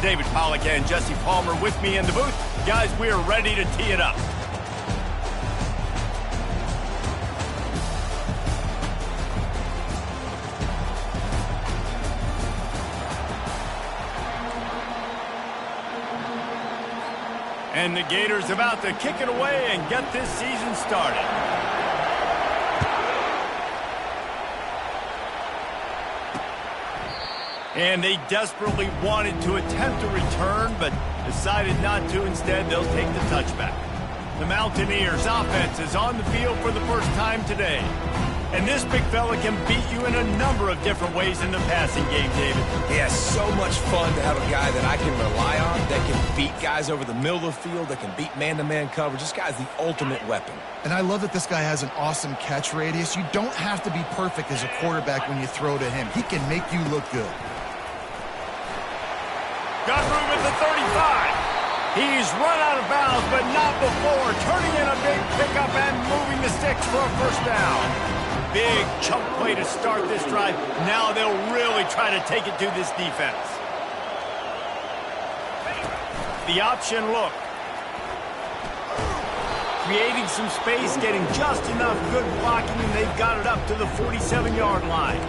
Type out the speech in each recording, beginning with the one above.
David Pollack and Jesse Palmer with me in the booth. Guys, we are ready to tee it up. And the Gators about to kick it away and get this season started. And they desperately wanted to attempt a return, but decided not to. Instead, they'll take the touchback. The Mountaineers' offense is on the field for the first time today. And this big fella can beat you in a number of different ways in the passing game, David. Yeah, so much fun to have a guy that I can rely on, that can beat guys over the middle of the field, that can beat man-to-man coverage. This guy's the ultimate weapon. And I love that this guy has an awesome catch radius. You don't have to be perfect as a quarterback when you throw to him. He can make you look good. Got room at the 35. He's run out of bounds, but not before. Turning in a big pickup and moving the sticks for a first down. Big chunk play to start this drive. Now they'll really try to take it to this defense. The option look. Creating some space, getting just enough good blocking, and they've got it up to the 47-yard line.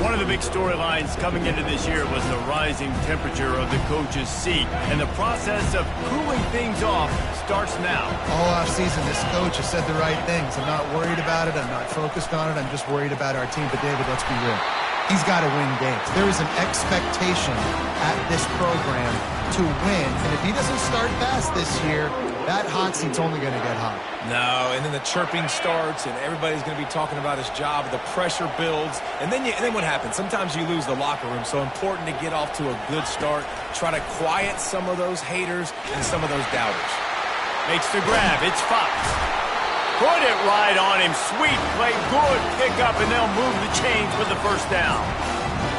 One of the big storylines coming into this year was the rising temperature of the coach's seat, and the process of cooling things off starts now. All offseason, this coach has said the right things. I'm not worried about it. I'm not focused on it. I'm just worried about our team. But, David, let's be real. He's got to win games. There is an expectation at this program to win, and if he doesn't start fast this year, that hot seat's only going to get hot. No, and then the chirping starts, and everybody's going to be talking about his job. The pressure builds, and then what happens? Sometimes you lose the locker room, so important to get off to a good start. Try to quiet some of those haters and some of those doubters. Makes the grab. It's Fox. Put it right on him. Sweet play. Good pickup, and they'll move the chains with the first down.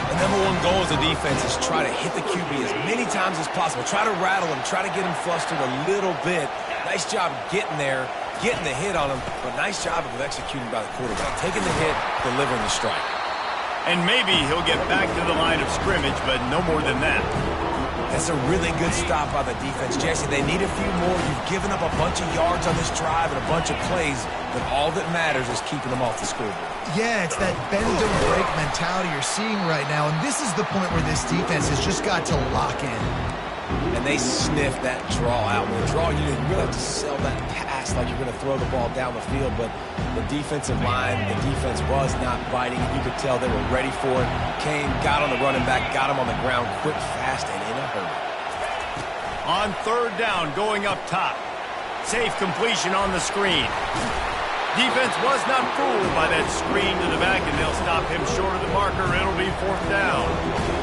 The number one goal as a defense is try to hit the QB as many times as possible. Try to rattle him. Try to get him flustered a little bit. Nice job getting there, getting the hit on him, but nice job of executing by the quarterback. Taking the hit, delivering the strike. And maybe he'll get back to the line of scrimmage, but no more than that. That's a really good stop by the defense. Jesse, they need a few more. You've given up a bunch of yards on this drive and a bunch of plays, but all that matters is keeping them off the scoreboard. Yeah, it's that bend don't break mentality you're seeing right now, and this is the point where this defense has just got to lock in. And they sniff that draw out. When the draw, you really have to sell that pass like you're going to throw the ball down the field, but the defensive line, the defense was not biting. You could tell they were ready for it. Came, got on the running back, got him on the ground quick, fast, and in a hurry. On third down, going up top. Safe completion on the screen. Defense was not fooled by that screen to the back, and they'll stop him short of the marker. It'll be fourth down.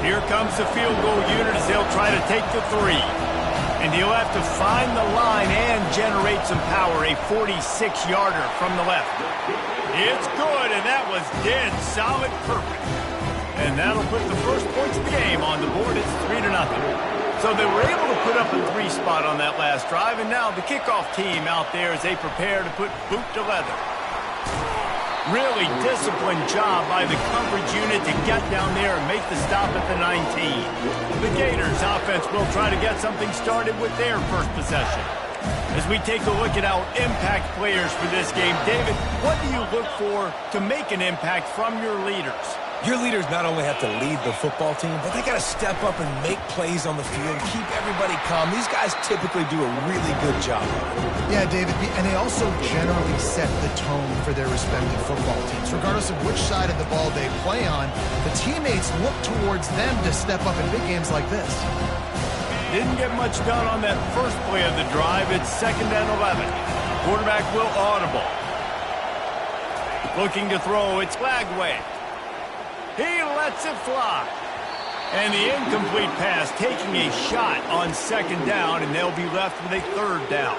Here comes the field goal unit as they'll try to take the 3. And he'll have to find the line and generate some power. A 46-yarder from the left. It's good, and that was dead solid perfect. And that'll put the first points of the game on the board. It's 3-0. So they were able to put up a 3 spot on that last drive, and now the kickoff team out there as they prepare to put boot to leather. Really disciplined job by the coverage unit to get down there and make the stop at the 19. The Gators offense will try to get something started with their first possession. As we take a look at our impact players for this game, David, what do you look for to make an impact from your leaders? Your leaders not only have to lead the football team, but they got to step up and make plays on the field, keep everybody calm. These guys typically do a really good job of it. Yeah, David, and they also generally set the tone for their respective football teams. Regardless of which side of the ball they play on, the teammates look towards them to step up in big games like this. Didn't get much done on that first play of the drive. It's 2nd and 11. Quarterback will audible. Looking to throw, it's Flagway. He lets it fly. And the incomplete pass taking a shot on 2nd down, and they'll be left with a 3rd down.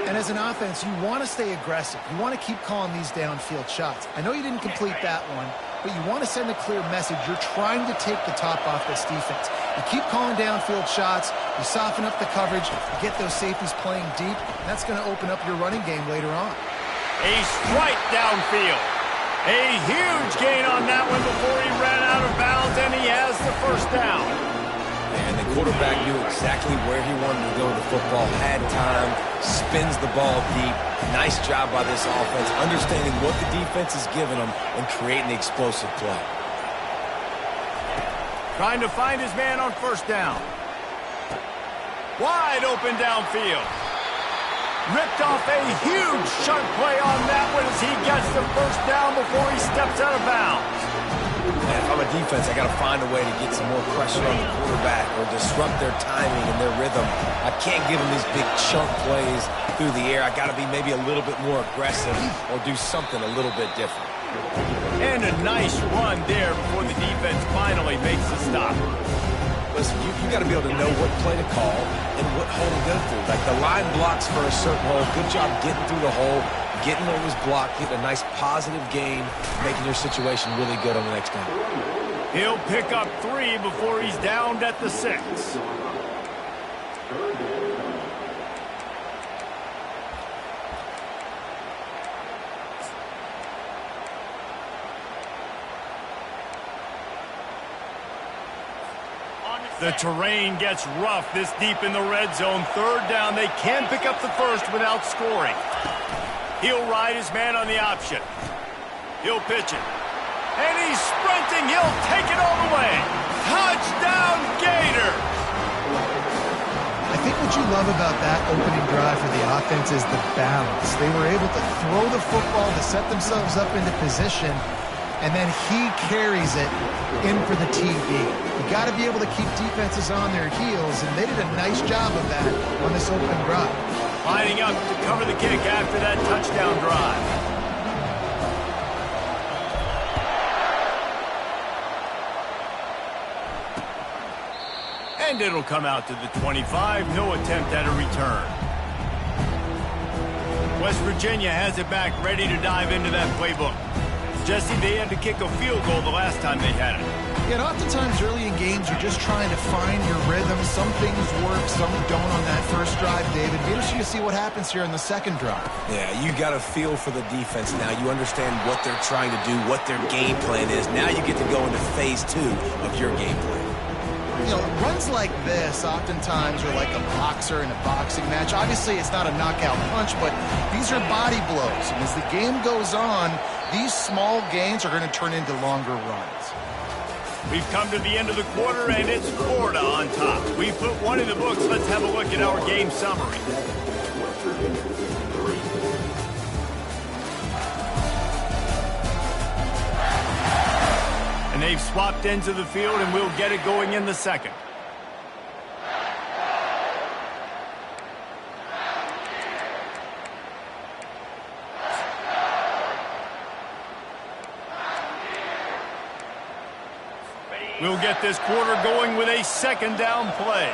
And as an offense, you want to stay aggressive. You want to keep calling these downfield shots. I know you didn't complete that one, but you want to send a clear message. You're trying to take the top off this defense. You keep calling downfield shots, you soften up the coverage, you get those safeties playing deep, and that's going to open up your running game later on. A strike downfield. A huge gain on that one before he ran out of bounds, and he has the first down. And the quarterback knew exactly where he wanted to go with the football, had time, spins the ball deep. Nice job by this offense, understanding what the defense is giving them and creating the explosive play. Trying to find his man on first down. Wide open downfield. Ripped off a huge chunk play on that one as he gets the first down before he steps out of bounds. And if I'm a defense, I got to find a way to get some more pressure on the quarterback or disrupt their timing and their rhythm. I can't give them these big chunk plays through the air. I got to be maybe a little bit more aggressive or do something a little bit different. And a nice run there before the defense finally makes the stop. Listen, you got to be able to know what play to call and what hole to go through. Like the line blocks for a certain hole. Good job getting through the hole, getting where it was blocked, getting a nice positive gain, making your situation really good on the next down. He'll pick up 3 before he's downed at the 6. The terrain gets rough this deep in the red zone. Third down, they can pick up the first without scoring. He'll ride his man on the option. He'll pitch it. And he's sprinting. He'll take it all the way. Touchdown, Gator! I think what you love about that opening drive for the offense is the balance. They were able to throw the football to set themselves up into position, and then he carries it in for the TD. You got to be able to keep defenses on their heels, and they did a nice job of that on this opening drive. Lining up to cover the kick after that touchdown drive. And it'll come out to the 25. No attempt at a return. West Virginia has it back, ready to dive into that playbook. Jesse, they had to kick a field goal the last time they had it. Yeah, and oftentimes early in games, you're just trying to find your rhythm. Some things work, some don't on that first drive, David. Be interested to see what happens here in the second drive. Yeah, you got a feel for the defense now. You understand what they're trying to do, what their game plan is. Now you get to go into phase 2 of your game plan. You know, runs like this oftentimes are like a boxer in a boxing match. Obviously, it's not a knockout punch, but these are body blows. And as the game goes on, these small gains are going to turn into longer runs. We've come to the end of the quarter, and it's Florida on top. We put one in the books. Let's have a look at our game summary. And they've swapped ends of the field, and we'll get it going in the second. We'll get this quarter going with a second down play.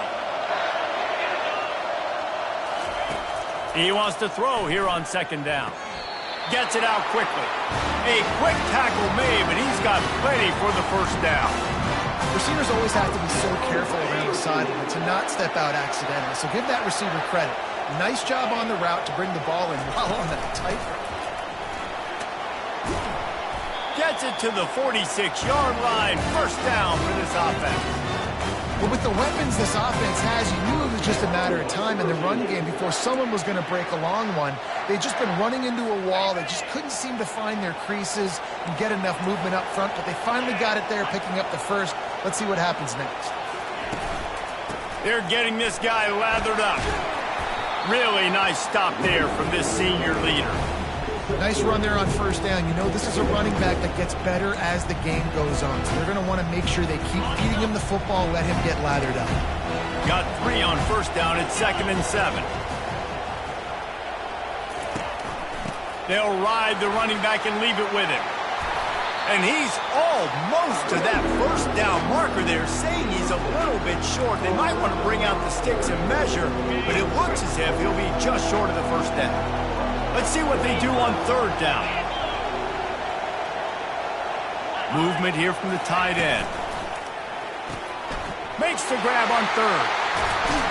He wants to throw here on second down. Gets it out quickly. A quick tackle made, but he's got plenty for the first down. Receivers always have to be so careful around the sideline to not step out accidentally. So give that receiver credit. Nice job on the route to bring the ball in while on that tight route. Gets it to the 46-yard line. First down for this offense. But with the weapons this offense has, you knew it was just a matter of time in the run game before someone was going to break a long one. They'd just been running into a wall. They just couldn't seem to find their creases and get enough movement up front, but they finally got it there, picking up the first. Let's see what happens next. They're getting this guy lathered up. Really nice stop there from this senior leader. Nice run there on first down. You know this is a running back that gets better as the game goes on. So they're going to want to make sure they keep feeding him the football, let him get lathered up. Got 3 on first down at 2nd and 7. They'll ride the running back and leave it with him. And he's almost to that first down marker there, saying he's a little bit short. They might want to bring out the sticks and measure, but it looks as if he'll be just short of the first down. Let's see what they do on third down. Movement here from the tight end. Makes the grab on third.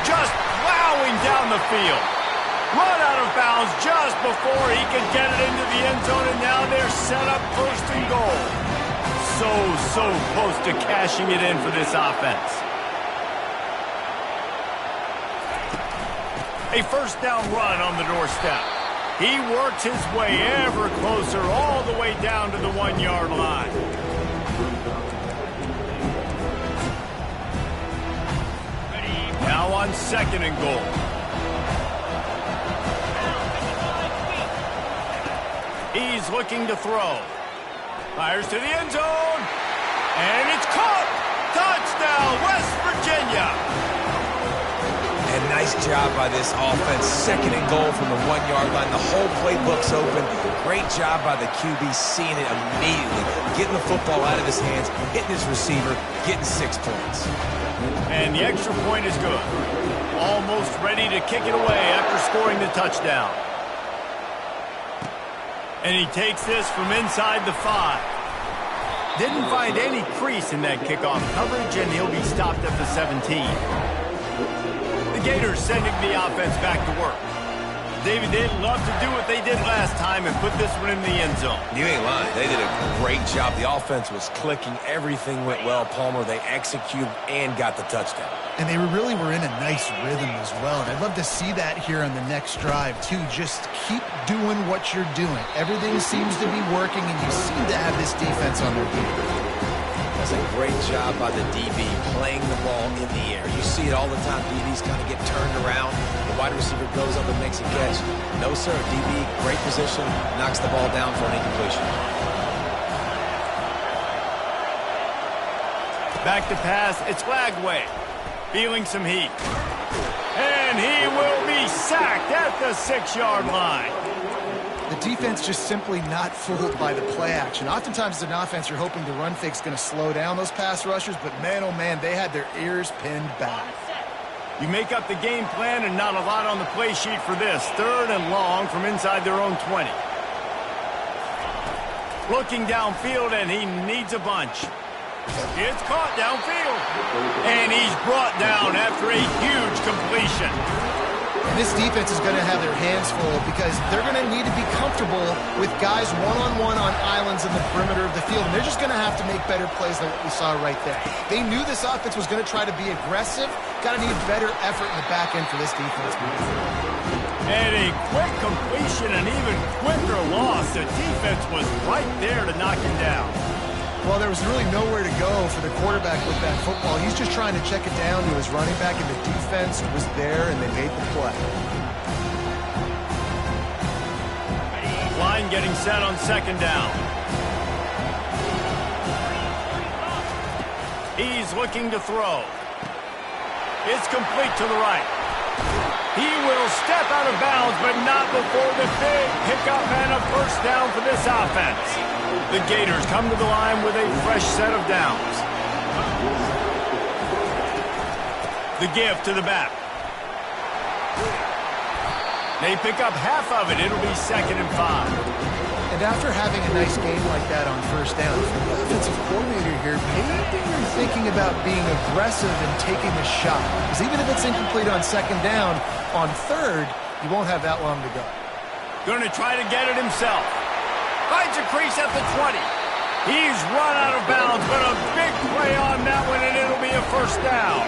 Just plowing down the field. Run out of bounds just before he could get it into the end zone, and now they're set up first and goal. So close to cashing it in for this offense. A first down run on the doorstep. He works his way ever closer all the way down to the 1-yard line. Now on 2nd and goal. He's looking to throw. Fires to the end zone. And it's caught. Touchdown, West Virginia. And nice job by this offense. 2nd and goal from the 1-yard line. The whole playbook's open. Great job by the QB seeing it immediately. Getting the football out of his hands, hitting his receiver, getting 6 points. And the extra point is good. Almost ready to kick it away after scoring the touchdown. And he takes this from inside the 5. Didn't find any crease in that kickoff coverage, and he'll be stopped at the 17. The Gators sending the offense back to work. David, they'd love to do what they did last time and put this one in the end zone. You ain't lying. They did a great job. The offense was clicking. Everything went well, Palmer. They executed and got the touchdown. And they really were in a nice rhythm as well. And I'd love to see that here on the next drive, too. Just keep doing what you're doing. Everything seems to be working, and you seem to have this defense on their feet. That's a great job by the DB playing the ball in the air. You see it all the time. DBs kind of get turned around. The wide receiver goes up and makes a catch. No, sir. DB, great position, knocks the ball down for an incompletion. Back to pass. It's Lagway. Feeling some heat. And he will be sacked at the 6-yard line. The defense just simply not fooled by the play action. Oftentimes as an offense, you're hoping the run fake's going to slow down those pass rushers, but man, oh man, they had their ears pinned back. You make up the game plan and not a lot on the play sheet for this. 3rd and long from inside their own 20. Looking downfield, and he needs a bunch. It's caught downfield. And he's brought down after a huge completion. And this defense is going to have their hands full because they're going to need to be comfortable with guys one-on-one on islands in the perimeter of the field. And they're just going to have to make better plays than what we saw right there. They knew this offense was going to try to be aggressive. Got to need better effort in the back end for this defense. And a quick completion, an even quicker loss. The defense was right there to knock him down. Well, there was really nowhere to go for the quarterback with that football. He's just trying to check it down to his running back, and the defense was there, and they made the play. Line getting set on 2nd down. He's looking to throw. It's complete to the right. He will step out of bounds, but not before the big pickup and a first down for this offense. The Gators come to the line with a fresh set of downs. The give to the back. They pick up half of it. It'll be 2nd and 5. And after having a nice game like that on first down, for the offensive coordinator here, maybe you're thinking about being aggressive and taking a shot. Because even if it's incomplete on 2nd down, on 3rd, you won't have that long to go. Going to try to get it himself. Finds a crease at the 20. He's run out of bounds, but a big play on that one, and it'll be a first down.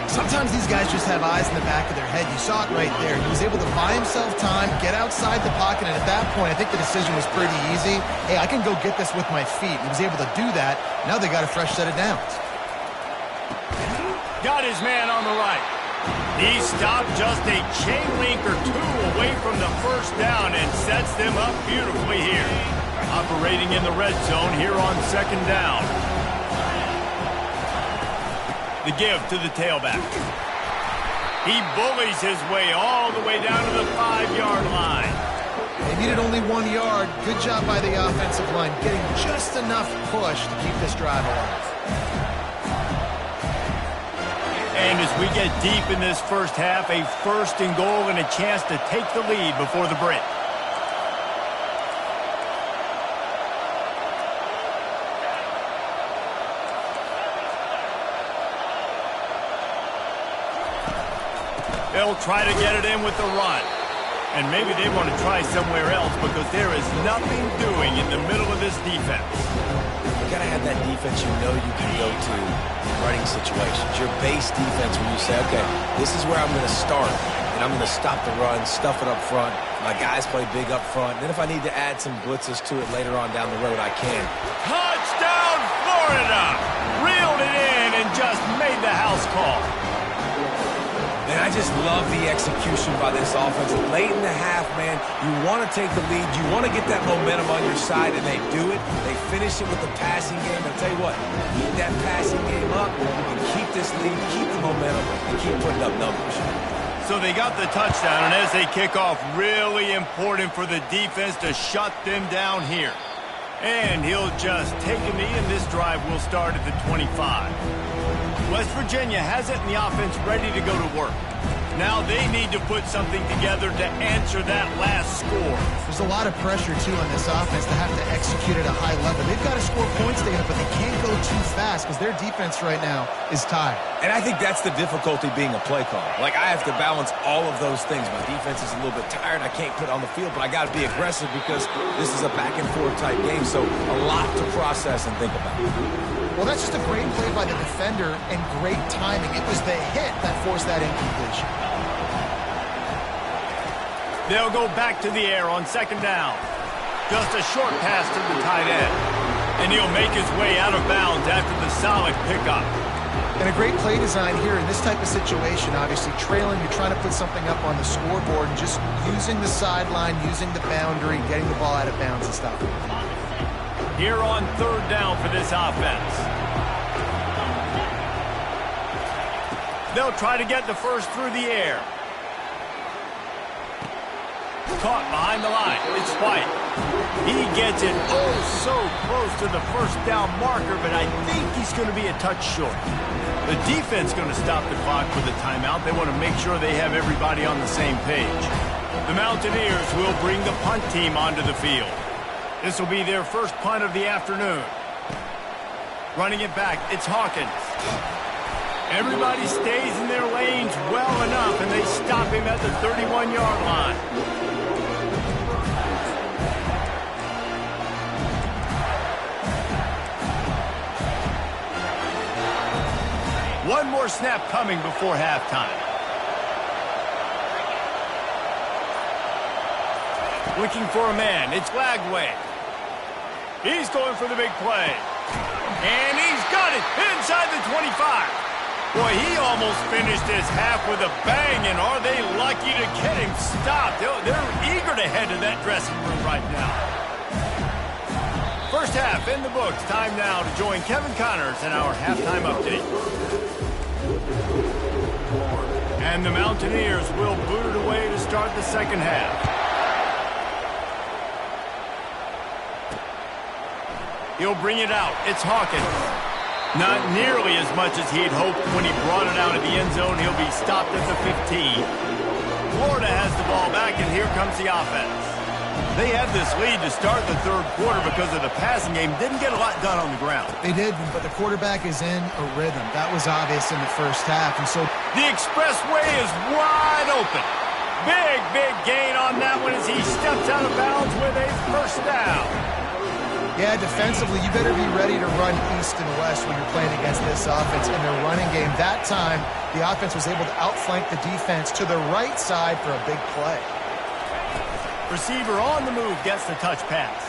Sometimes these guys just have eyes in the back of their head. You saw it right there. He was able to buy himself time, get outside the pocket, and at that point, I think the decision was pretty easy. Hey, I can go get this with my feet. He was able to do that. Now they got a fresh set of downs. Got his man on the right. He stopped just a chain link or 2 away from the first down and sets them up beautifully here. Operating in the red zone here on 2nd down. The give to the tailback. He bullies his way all the way down to the 5-yard line. They needed only 1 yard. Good job by the offensive line, getting just enough push to keep this drive alive. And as we get deep in this first half, a 1st and goal and a chance to take the lead before the break. They'll try to get it in with the run. And maybe they want to try somewhere else because there is nothing doing in the middle of this defense. You got to have that defense you know you can go to in running situations. Your base defense where you say, okay, this is where I'm going to start. And and I'm going to stop the run, stuff it up front. My guys play big up front. And then if I need to add some blitzes to it later on down the road, I can. Touchdown, Florida! Reeled it in and just made the house call. Man, I just love the execution by this offense. Late in the half, man, you want to take the lead. You want to get that momentum on your side, and they do it. They finish it with the passing game. I'll tell you what, keep that passing game up, and keep this lead, keep the momentum, and keep putting up numbers. So they got the touchdown, and as they kick off, really important for the defense to shut them down here. And he'll just take a knee, and this drive will start at the 25. West Virginia has it, and the offense ready to go to work. Now they need to put something together to answer that last score. There's a lot of pressure, too, on this offense to have to execute at a high level. They've got to score points together, but they can't go too fast because their defense right now is tired. And I think that's the difficulty being a play caller. Like, I have to balance all of those things. My defense is a little bit tired. I can't put it on the field, but I got to be aggressive because this is a back-and-forth type game, so a lot to process and think about. Well, that's just a great play by the defender and great timing. It was the hit that forced that incompletion. They'll go back to the air on second down. Just a short pass to the tight end. And he'll make his way out of bounds after the solid pickup. And a great play design here in this type of situation. Obviously, trailing, you're trying to put something up on the scoreboard and just using the sideline, using the boundary, getting the ball out of bounds and stuff. Here on third down for this offense. They'll try to get the first through the air. Caught behind the line. It's White. He gets it oh so close to the first down marker, but I think he's going to be a touch short. The defense going to stop the clock with a timeout. They want to make sure they have everybody on the same page. The Mountaineers will bring the punt team onto the field. This will be their first punt of the afternoon. Running it back, it's Hawkins. Everybody stays in their lanes well enough, and they stop him at the 31-yard line. One more snap coming before halftime. Looking for a man, it's Lagway. He's going for the big play. And he's got it inside the 25. Boy, he almost finished his half with a bang, and are they lucky to get him stopped? They're eager to head to that dressing room right now. First half in the books. Time now to join Kevin Connors in our halftime update. And the Mountaineers will boot it away to start the second half. He'll bring it out. It's Hawkins. Not nearly as much as he'd hoped when he brought it out of the end zone. He'll be stopped at the 15. Florida has the ball back, and here comes the offense. They had this lead to start the third quarter because of the passing game. Didn't get a lot done on the ground. They did, but the quarterback is in a rhythm. That was obvious in the first half, and so the expressway is wide open. Big gain on that one as he steps out of bounds with a first down. Yeah, defensively, you better be ready to run east and west when you're playing against this offense in their running game. That time, the offense was able to outflank the defense to the right side for a big play. Receiver on the move gets the touch pass.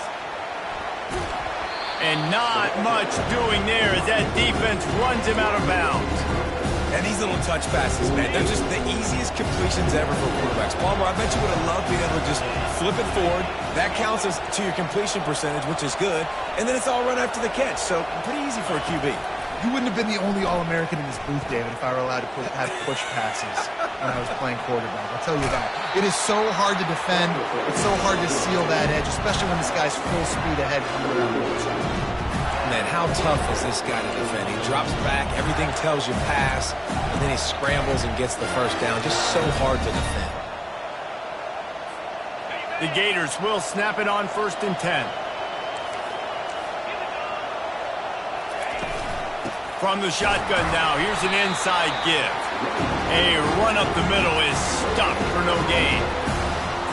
And not much doing there as that defense runs him out of bounds. And these little touch passes, man, they're just the easiest completions ever for quarterbacks. Palmer, I bet you would have loved being able to just flip it forward. That counts as to your completion percentage, which is good. And then it's all run after the catch, so pretty easy for a QB. You wouldn't have been the only All-American in this booth, David, if I were allowed to have push passes when I was playing quarterback. I'll tell you that. It is so hard to defend. It's so hard to seal that edge, especially when this guy's full speed ahead coming around the outside. Man, how tough is this guy to defend? He drops back, everything tells you pass, and then he scrambles and gets the first down. Just so hard to defend. The Gators will snap it on 1st and 10. From the shotgun now, here's an inside give. A run up the middle is stopped for no gain.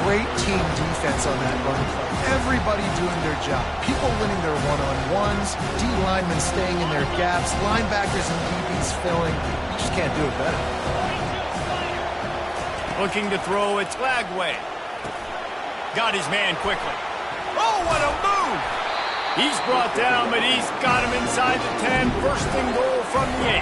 Great team defense on that run play. Everybody doing their job. People winning their one-on-ones, D-linemen staying in their gaps, linebackers and DBs filling. You just can't do it better. Looking to throw it Lagway. Got his man quickly. Oh, what a move! He's brought down, but he's got him inside the 10. First and goal from the 8.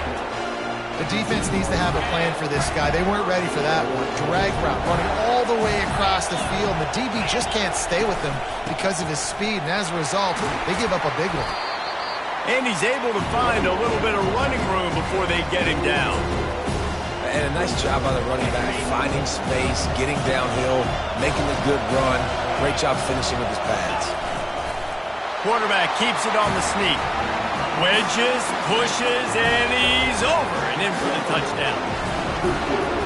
The defense needs to have a plan for this guy. They weren't ready for that one. Drag route running all the way across the field. And the DB just can't stay with him because of his speed. And as a result, they give up a big one. And he's able to find a little bit of running room before they get him down. And a nice job by the running back, finding space, getting downhill, making a good run. Great job finishing with his pads. Quarterback keeps it on the sneak. Wedges, pushes, and he's over and in for the touchdown.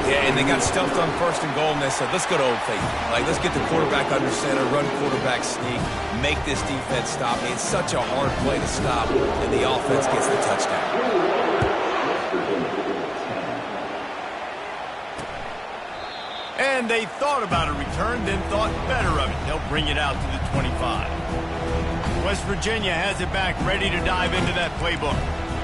Yeah, and they got stuffed on first and goal, and they said, let's go to Old Faithful. Like, let's get the quarterback under center, run quarterback sneak, make this defense stop. I mean, it's such a hard play to stop, and the offense gets the touchdown. And they thought about a return, then thought better of it. They'll bring it out to the 25. West Virginia has it back, ready to dive into that playbook.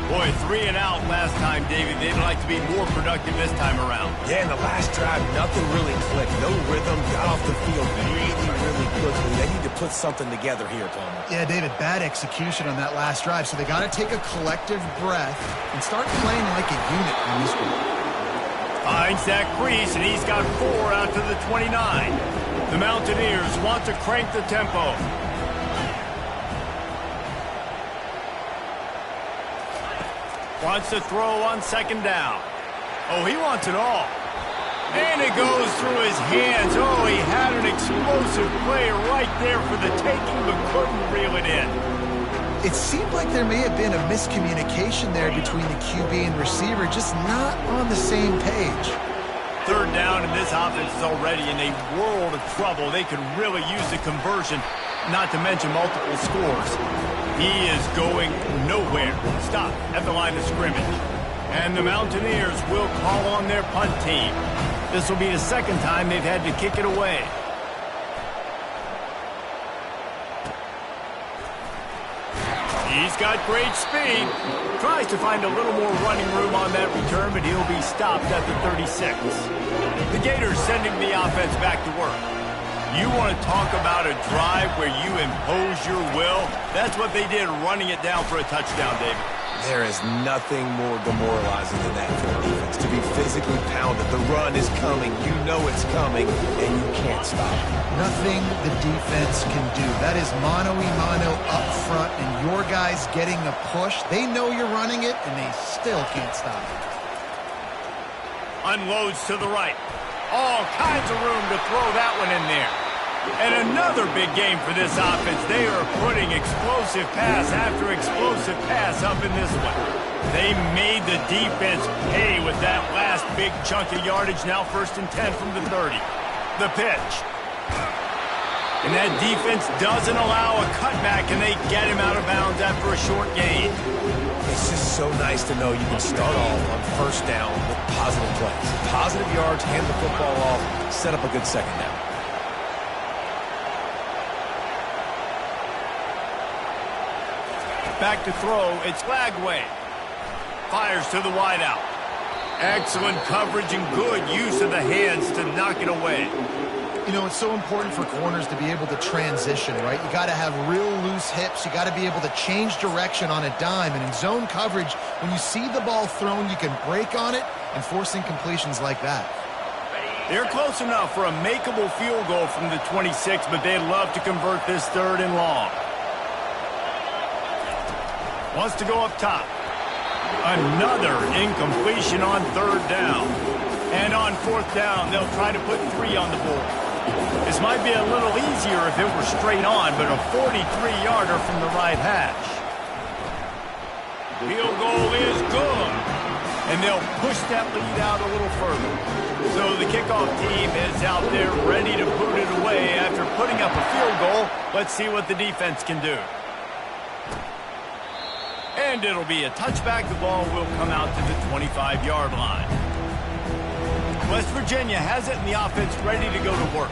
Boy, 3 and out last time, David. They'd like to be more productive this time around. Yeah, in the last drive, nothing really clicked. No rhythm, got off the field really quickly. They need to put something together here, Palmer. Yeah, David, bad execution on that last drive. So they got to take a collective breath and start playing like a unit on this one. Finds that crease, and he's got 4 out to the 29. The Mountaineers want to crank the tempo. Wants to throw on second down. Oh, he wants it all. And it goes through his hands. Oh, he had an explosive play right there for the taking, but couldn't reel it in. It seemed like there may have been a miscommunication there between the QB and receiver, just not on the same page. Third down, and this offense is already in a world of trouble. They could really use the conversion, not to mention multiple scores. He is going nowhere. Stop at the line of scrimmage. And the Mountaineers will call on their punt team. This will be the second time they've had to kick it away. He's got great speed. Tries to find a little more running room on that return, but he'll be stopped at the 36. The Gators sending the offense back to work. You want to talk about a drive where you impose your will? That's what they did, running it down for a touchdown, David. There is nothing more demoralizing than that for the defense. To be physically pounded. The run is coming. You know it's coming, and you can't stop it. Nothing the defense can do. That is mano-a-mano up front, and your guys getting a push. They know you're running it, and they still can't stop it. Unloads to the right. All kinds of room to throw that one in there. And another big game for this offense. They are putting explosive pass after explosive pass up in this one. They made the defense pay with that last big chunk of yardage. Now 1st and 10 from the 30. The pitch. And that defense doesn't allow a cutback, and they get him out of bounds after a short gain. It's just so nice to know you can start off on first down with positive plays. Positive yards, hand the football off, set up a good second down. Back to throw, it's Lagway. Fires to the wideout. Excellent coverage and good use of the hands to knock it away. You know, it's so important for corners to be able to transition, right? You got to have real loose hips. You got to be able to change direction on a dime. And in zone coverage, when you see the ball thrown, you can break on it and force incompletions like that. They're close enough for a makeable field goal from the 26, but they'd love to convert this 3rd and long. Wants to go up top. Another incompletion on 3rd down. And on 4th down, they'll try to put 3 on the board. This might be a little easier if it were straight on, but a 43-yarder from the right hash. Field goal is good. And they'll push that lead out a little further. So the kickoff team is out there ready to boot it away after putting up a field goal. Let's see what the defense can do. And it'll be a touchback. The ball will come out to the 25-yard line. West Virginia has it, and the offense ready to go to work.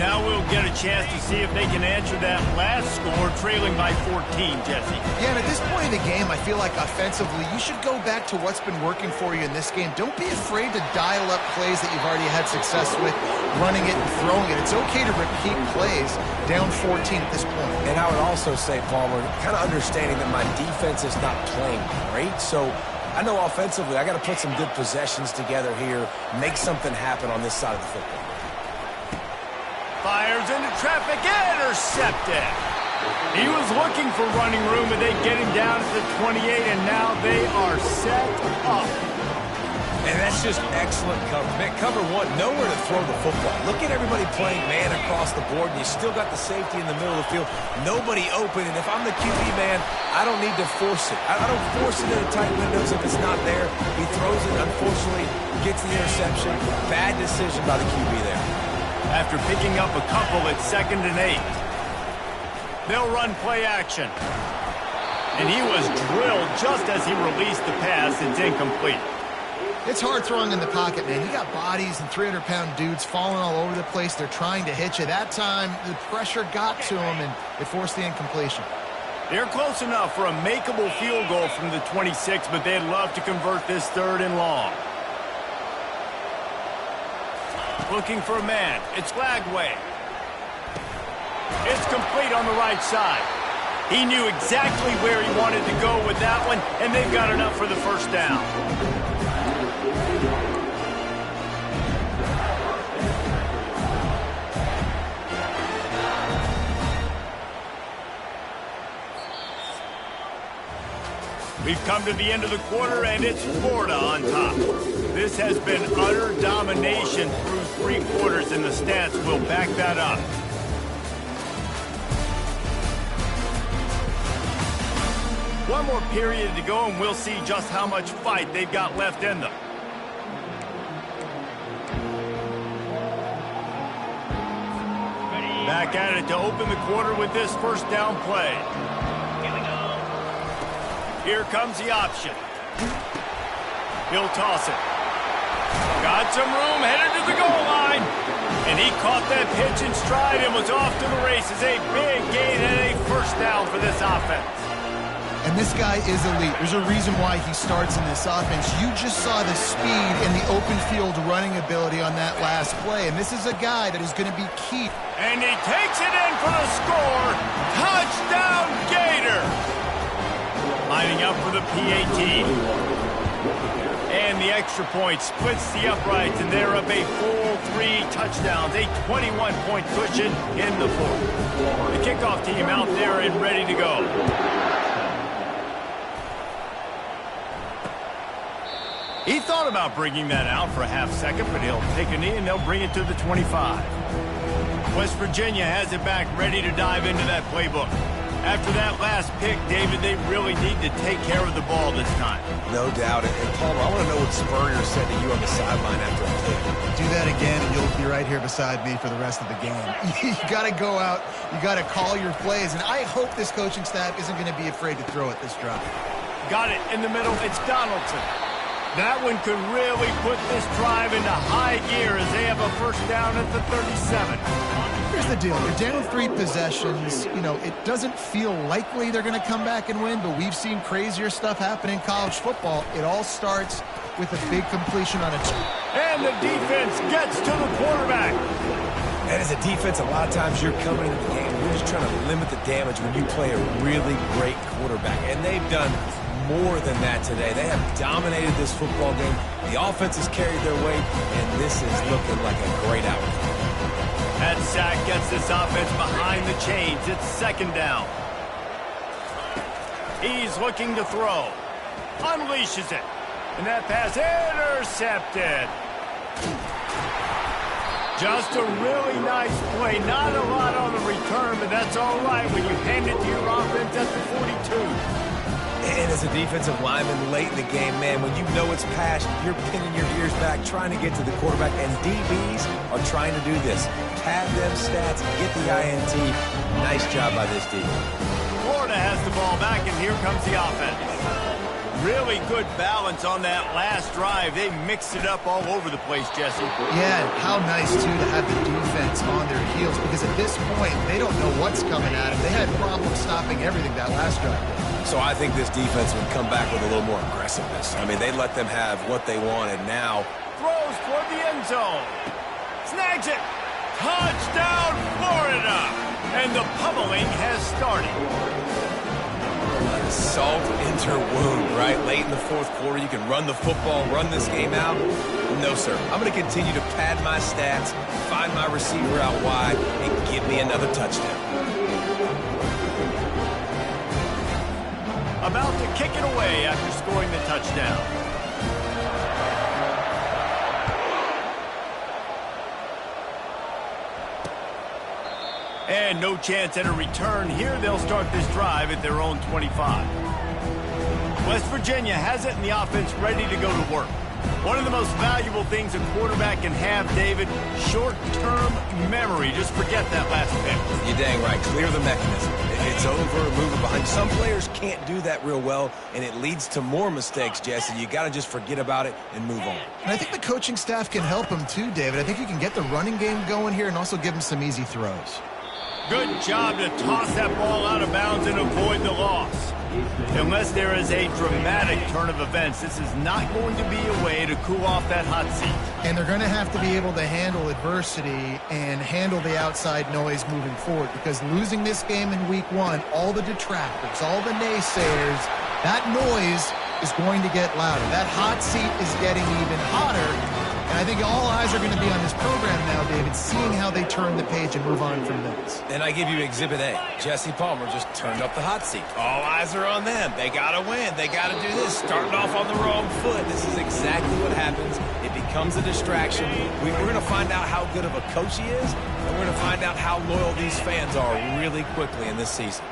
Now we'll get a chance to see if they can answer that last score, trailing by 14, Jesse. Yeah, and at this point in the game, I feel like offensively, you should go back to what's been working for you in this game. Don't be afraid to dial up plays that you've already had success with, running it and throwing it. It's okay to repeat plays down 14 at this point. And I would also say, Palmer, kind of understanding that my defense is not playing great, so I know offensively I got to put some good possessions together here, make something happen on this side of the football. Fires into traffic, intercepted. He was looking for running room, but they get him down at the 28, and now they are set up. And that's just excellent cover. Man, cover one, nowhere to throw the football. Look at everybody playing man across the board, and you still got the safety in the middle of the field. Nobody open, and if I'm the QB, man, I don't need to force it. I don't force it into tight windows if it's not there. He throws it, unfortunately, gets the interception. Bad decision by the QB there. After picking up a couple at 2nd and 8. They'll run play action. And he was drilled just as he released the pass. It's incomplete. It's hard throwing in the pocket, man. You got bodies and 300-pound dudes falling all over the place. They're trying to hit you. That time, the pressure got to him, and it forced the incompletion. They're close enough for a makeable field goal from the 26, but they'd love to convert this 3rd and long. Looking for a man. It's Lagway. It's complete on the right side. He knew exactly where he wanted to go with that one, and they've got enough for the first down. We've come to the end of the quarter, and it's Florida on top. This has been utter domination through 3 quarters, and the stats will back that up. One more period to go, and we'll see just how much fight they've got left in them. Back at it to open the quarter with this first down play. Here comes the option. He'll toss it. Got some room, headed to the goal line. And he caught that pitch in stride and was off to the races. A big gain and a first down for this offense. And this guy is elite. There's a reason why he starts in this offense. You just saw the speed and the open field running ability on that last play. And this is a guy that is going to be key. And he takes it in for the score. Touchdown, Gator. Lining up for the PAT. And the extra point splits the uprights, and they're up a full 3 touchdowns, a 21-point cushion in the 4th. The kickoff team out there and ready to go. He thought about bringing that out for a half second, but he'll take a knee and they'll bring it to the 25. West Virginia has it back, ready to dive into that playbook. After that last pick, David, they really need to take care of the ball this time. No doubt. And Palmer, I want to know what Spurrier said to you on the sideline after a pick. Do that again, and you'll be right here beside me for the rest of the game. You got to go out. You got to call your plays. And I hope this coaching staff isn't going to be afraid to throw it this drive. Got it in the middle. It's Donaldson. That one could really put this drive into high gear as they have a first down at the 37. Here's the deal. They're down 3 possessions. You know, it doesn't feel likely they're going to come back and win, but we've seen crazier stuff happen in college football. It all starts with a big completion on a... And the defense gets to the quarterback. And as a defense, a lot of times you're coming into the game, you're just trying to limit the damage when you play a really great quarterback. And they've done more than that today. They have dominated this football game. The offense has carried their weight, and this is looking like a great outcome. That sack gets this offense behind the chains. It's 2nd down. He's looking to throw. Unleashes it. And that pass intercepted. Just a really nice play. Not a lot on the return, but that's all right when you hand it to your offense at the 42. And as a defensive lineman late in the game, man, when you know it's passed, you're pinning your ears back, trying to get to the quarterback, and DBs are trying to do this. Pad them stats, get the INT. Nice job by this D. Florida has the ball back, and here comes the offense. Really good balance on that last drive. They mixed it up all over the place, Jesse. Yeah, how nice, too, to have the defense on their heels, because at this point, they don't know what's coming at them. They had problems stopping everything that last drive. So I think this defense would come back with a little more aggressiveness. I mean, they let them have what they wanted. Now throws toward the end zone. Snags it. Touchdown, Florida. And the pummeling has started. Salt into her wound, right? Late in the fourth quarter, you can run the football, run this game out. No, sir. I'm going to continue to pad my stats, find my receiver out wide, and give me another touchdown. About to kick it away after scoring the touchdown. And no chance at a return here. They'll start this drive at their own 25. West Virginia has it, and the offense ready to go to work. One of the most valuable things a quarterback can have, David, short-term memory. Just forget that last pick. You're dang right. Clear the mechanism. It's over, move it behind. Some players can't do that real well, and it leads to more mistakes, Jesse. You got to just forget about it and move on. And I think the coaching staff can help him too, David. I think you can get the running game going here and also give him some easy throws. Good job to toss that ball out of bounds and avoid the loss. Unless there is a dramatic turn of events, this is not going to be a way to cool off that hot seat. And they're going to have to be able to handle adversity and handle the outside noise moving forward, because losing this game in week one, all the detractors, all the naysayers, that noise is going to get louder. That hot seat is getting even hotter. And I think all eyes are going to be on this program now, David, seeing how they turn the page and move on from this. And I give you Exhibit A. Jesse Palmer just turned up the hot seat. All eyes are on them. They got to win. They got to do this. Starting off on the wrong foot. This is exactly what happens. It becomes a distraction. We're going to find out how good of a coach he is, and we're going to find out how loyal these fans are really quickly in this season.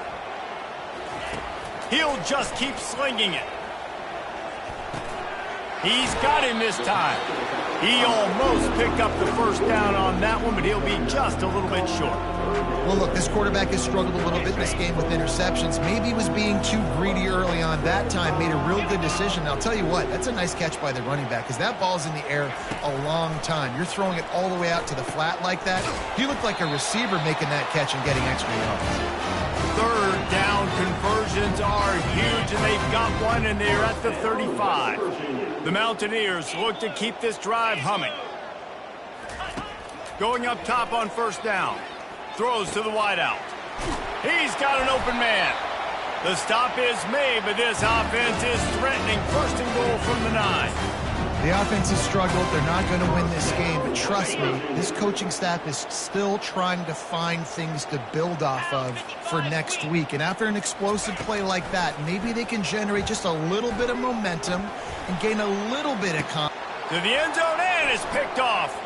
He'll just keep slinging it. He's got him this time. He almost picked up the first down on that one, but he'll be just a little bit short. Well, look, this quarterback has struggled a little bit in this game with interceptions. Maybe he was being too greedy early on that time, made a real good decision. I'll tell you what, that's a nice catch by the running back, because that ball's in the air a long time. You're throwing it all the way out to the flat like that. He looked like a receiver making that catch and getting extra yards. Third down conversions are huge, and they've got one, and they're at the 35. The Mountaineers look to keep this drive humming. Going up top on first down. Throws to the wideout. He's got an open man. The stop is made, but this offense is threatening. First and goal from the 9. The offense has struggled. They're not going to win this game, but trust me, this coaching staff is still trying to find things to build off of for next week. And after an explosive play like that, maybe they can generate just a little bit of momentum and gain a little bit of confidence. To the end zone, and is picked off.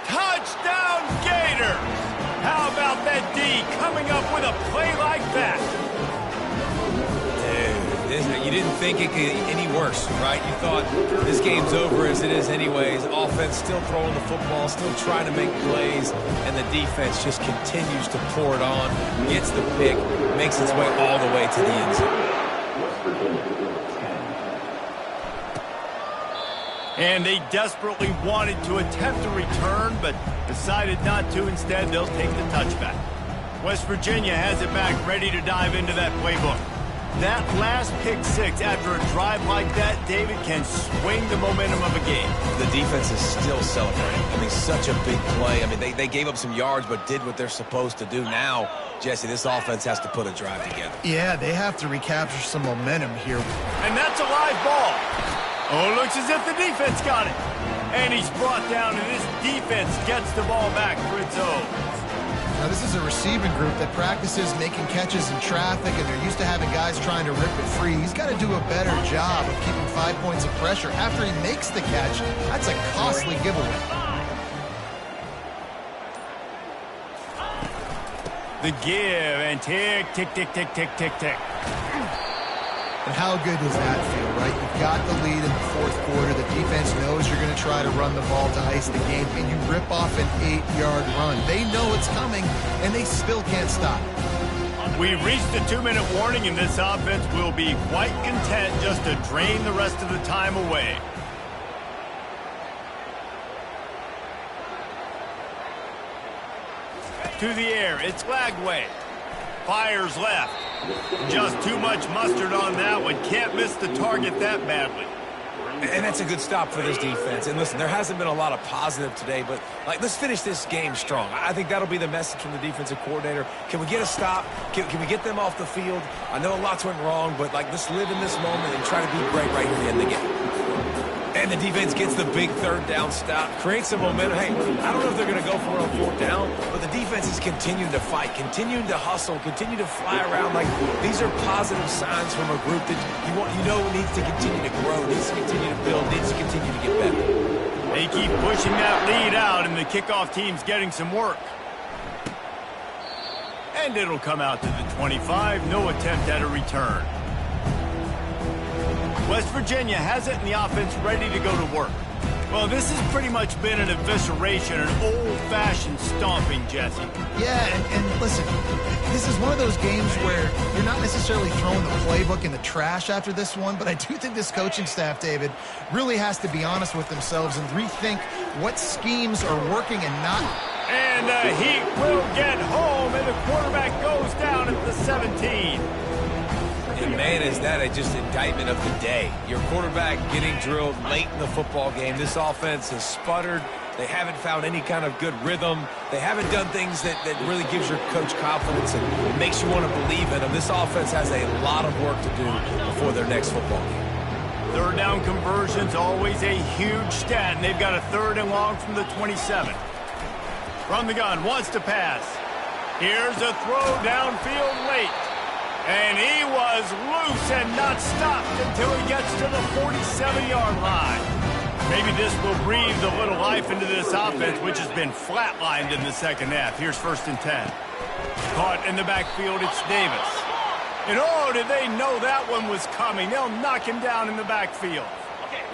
Touchdown, Gators! How about that D coming up with a play like that? Dude, you didn't think it could get any worse, right? You thought this game's over as it is anyways. Offense still throwing the football, still trying to make plays, and the defense just continues to pour it on, gets the pick, makes its way all the way to the end zone. And they desperately wanted to attempt a return, but decided not to. Instead, they'll take the touchback. West Virginia has it back, ready to dive into that playbook. That last pick six after a drive like that, David, can swing the momentum of a game. The defense is still celebrating. I mean, such a big play. I mean, they gave up some yards but did what they're supposed to do. Now, Jesse, this offense has to put a drive together. Yeah, they have to recapture some momentum here. And that's a live ball. Oh, it looks as if the defense got it. And he's brought down, and this defense gets the ball back for its own. Now, this is a receiving group that practices making catches in traffic, and they're used to having guys trying to rip it free. He's got to do a better job of keeping 5 points of pressure after he makes the catch. That's a costly giveaway. The give, and tick, tick, tick, tick, tick, tick, tick. And how good does that feel, right? You've got the lead in the fourth quarter. The defense knows you're going to try to run the ball to ice the game, and you rip off an 8-yard run. They know it's coming, and they still can't stop. We reached the 2-minute warning, and this offense will be quite content just to drain the rest of the time away. To the air, it's Lagway. Fires left. Just too much mustard on that one. Can't miss the target that badly. And that's a good stop for this defense. And listen, there hasn't been a lot of positive today, but let's finish this game strong. I think that'll be the message from the defensive coordinator. Can we get a stop? Can we get them off the field? I know lots went wrong, but let's live in this moment and try to be great right here at the end of the game. And the defense gets the big third down stop, creates some momentum. Hey, I don't know if they're going to go for it on fourth down, but the defense is continuing to fight, continuing to hustle, continue to fly around. These are positive signs from a group that needs to continue to grow, needs to continue to build, needs to continue to get better. They keep pushing that lead out, and the kickoff team's getting some work. And it'll come out to the 25. No attempt at a return. West Virginia has it, and the offense ready to go to work. Well, this has pretty much been an evisceration, an old-fashioned stomping, Jesse. Yeah, and listen, this is one of those games where you're not necessarily throwing the playbook in the trash after this one, but I do think this coaching staff, David, really has to be honest with themselves and rethink what schemes are working and not. And he will get home, and the quarterback goes down at the 17. And man, is that just indictment of the day. Your quarterback getting drilled late in the football game. This offense has sputtered. They haven't found any kind of good rhythm. They haven't done things that really gives your coach confidence and makes you want to believe in them. This offense has a lot of work to do before their next football game. Third down conversion's always a huge stat, and they've got a 3rd and long from the 27. From the gun, wants to pass. Here's a throw downfield late. And he was loose and not stopped until he gets to the 47-yard line. Maybe this will breathe a little life into this offense, which has been flatlined in the second half. Here's 1st and 10. Caught in the backfield, it's Davis. And oh, did they know that one was coming? They'll knock him down in the backfield.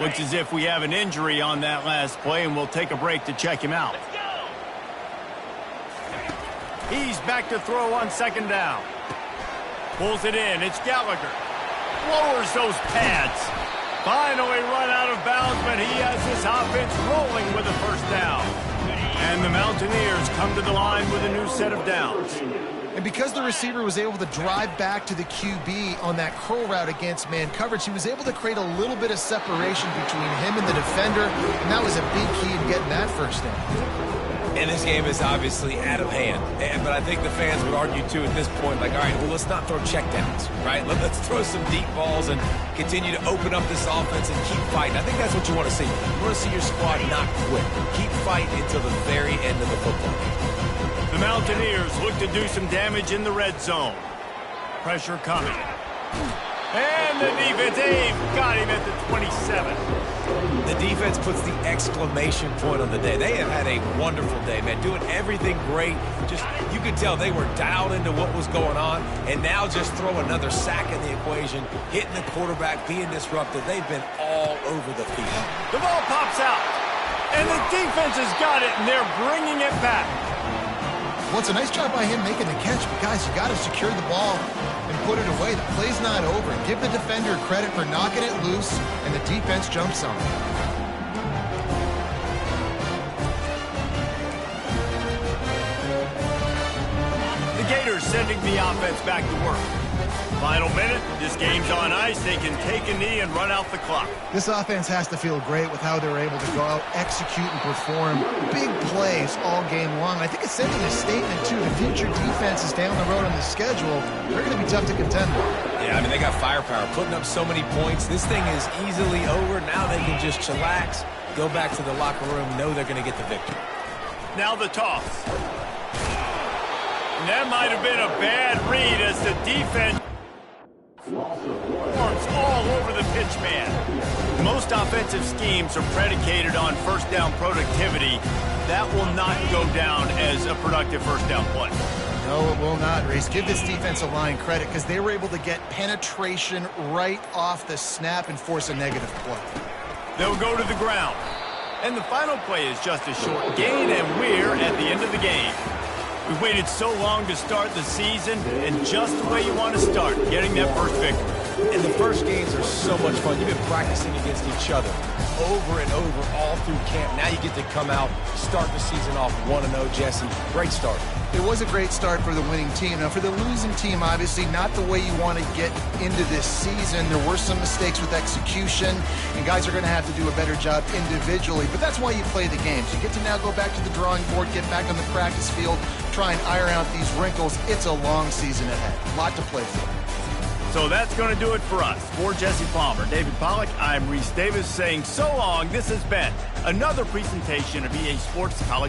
Looks as if we have an injury on that last play, and we'll take a break to check him out. He's back to throw on 2nd down. Pulls it in. It's Gallagher. Lowers those pads. Finally run out of bounds, but he has this offense rolling with a 1st down. And the Mountaineers come to the line with a new set of downs. And because the receiver was able to drive back to the QB on that curl route against man coverage, he was able to create a little bit of separation between him and the defender, and that was a big key in getting that 1st down. And this game is obviously out of hand. But I think the fans would argue, too, at this point, all right, well, let's not throw checkdowns, right? Let's throw some deep balls and continue to open up this offense and keep fighting. I think that's what you want to see. You want to see your squad not quit. Keep fighting until the very end of the football game. The Mountaineers look to do some damage in the red zone. Pressure coming. And the defense, got him at the 27. The defense puts the exclamation point on the day. They have had a wonderful day, man, doing everything great. Just, you could tell they were dialed into what was going on, and now just throw another sack in the equation, hitting the quarterback, being disruptive. They've been all over the field. The ball pops out, and the defense has got it, and they're bringing it back. Well, it's a nice job by him making the catch, but guys, you got to secure the ball and put it away. The play's not over. Give the defender credit for knocking it loose, and the defense jumps on it. The Gators sending the offense back to work. Final minute, this game's on ice. They can take a knee and run out the clock. This offense has to feel great with how they're able to go out, execute, and perform big plays all game long. I think it's sending a statement, too, to future defenses down the road on the schedule. They're going to be tough to contend with. Yeah, I mean, they got firepower, putting up so many points. This thing is easily over. Now they can just chillax, go back to the locker room, know they're going to get the victory. Now the toss. And that might have been a bad read as the defense forms all over the pitch man. Most offensive schemes are predicated on 1st down productivity. That will not go down as a productive 1st down play. No, it will not, Reese. Give this defensive line credit because they were able to get penetration right off the snap and force a negative play. They'll go to the ground. And the final play is just a short gain, and we're at the end of the game. We've waited so long to start the season, and just the way you want to start, getting that first victory. And the first games are so much fun. You've been practicing against each other over and over all through camp. Now you get to come out, start the season off 1-0, Jesse. Great start. It was a great start for the winning team. Now, for the losing team, obviously, not the way you want to get into this season. There were some mistakes with execution, and guys are going to have to do a better job individually. But that's why you play the games. You get to now go back to the drawing board, get back on the practice field, try and iron out these wrinkles. It's a long season ahead. A lot to play for. So that's going to do it for us. For Jesse Palmer, David Pollack, I'm Reese Davis saying so long. This has been another presentation of EA Sports College.